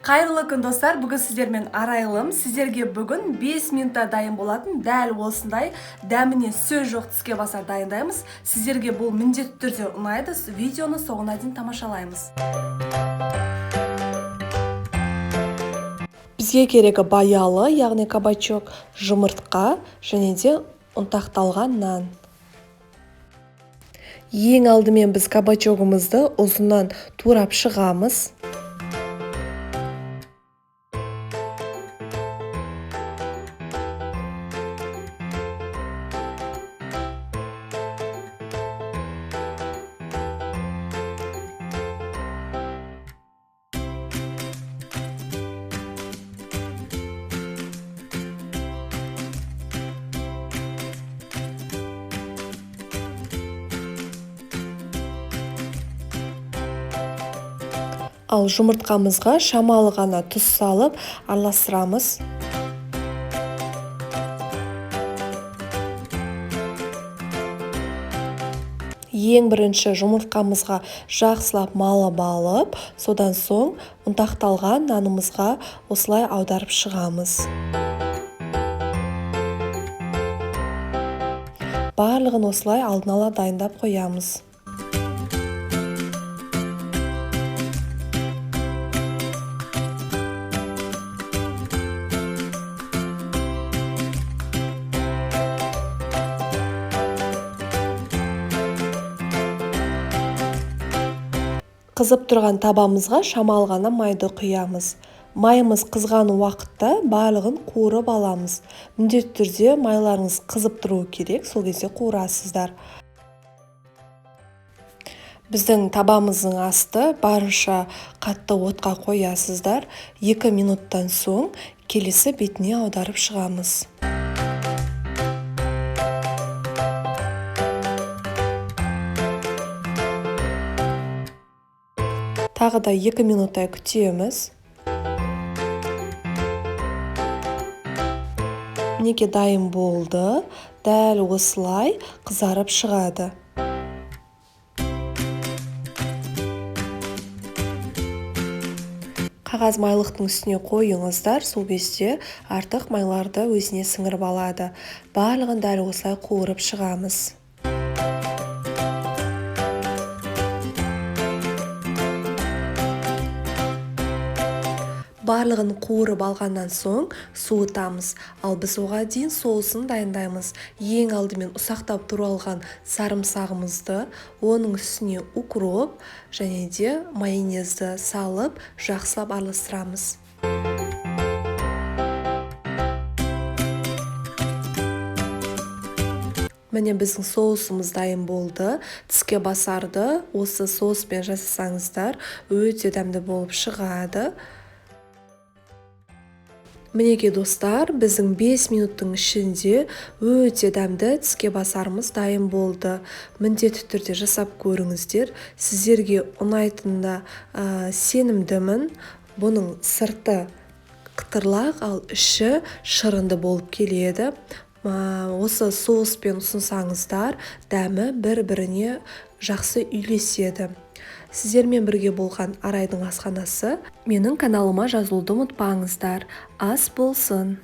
Қайырлы күн достар, бүгін сіздермен арайлым. Сіздерге бүгін 5 минутта дайын болатын дәл осындай дәміне сөз жоқ тіске басар дайындаймыз. Сіздерге бұл міндетті түрде ұнайды. Видеоны соңына дейін тамашалаймыз. Бізге керегі баялы, яғни кабачок, жұмыртқа және де ұнтақталған нан. Ең алдымен біз кабачогымызды ұзыннан турап шығамыз. Ал жұмыртқамызға шамалы ғана тұз салып араластырамыз. Ең бірінші жұмыртқамызға жақсылап малып алып, содан соң ұнтақталған нанымызға осылай аударып шығамыз. Барлығын осылай алдын ала дайындап қоямыз. Қызып тұрған табамызға шамалы ғана майды құямыз. Майымыз қызған уақытта барлығын қуырып аламыз. Міндетті түрде майларыңыз қызып тұруы керек, сол кезде қуырасыздар. Біздің табамыздың асты барынша қатты отқа қоясыздар. 2 минуттан соң келесі бетіне аударып шығамыз. Тағы да 2 минуттай күтеміз. Мінекей дайын болды. Дәл осылай қызарып шығады. Қағаз майлықтың үстіне қойыңыздар, сол кезде артық майларды өзіне сіңіріп алады. Барлығын дәл осылай қуырып шығамыз. Барлығын қуырып алғаннан соң суытамыз. Ал біз оған дейін соусын дайындаймыз. Ең алдымен ұсақтап туралған сарымсағымызды, оның үстіне укроп және де майонезді салып, жақсылап араластырамыз. Міне біздің соусымыз дайын болды. Тіске басарды осы соуспен жасасаңыздар, өте дәмді болып шығады. Мінекей достар, біздің 5 минуттың ішінде өте дәмді тіске басарымыз дайын болды. Міндетті түрде жасап көріңіздер. Сіздерге ұнайтынына сенімдімін. Бұның сырты қытырлақ, ал іші шырынды болып келеді. Осы соуспен ұсынсаңыздар, дәмі бір-біріне жақсы үйлеседі. Сіздермен бірге болған Арайдың асханасы. Менің каналыма жазылуды ұмытпаңыздар. Ас болсын!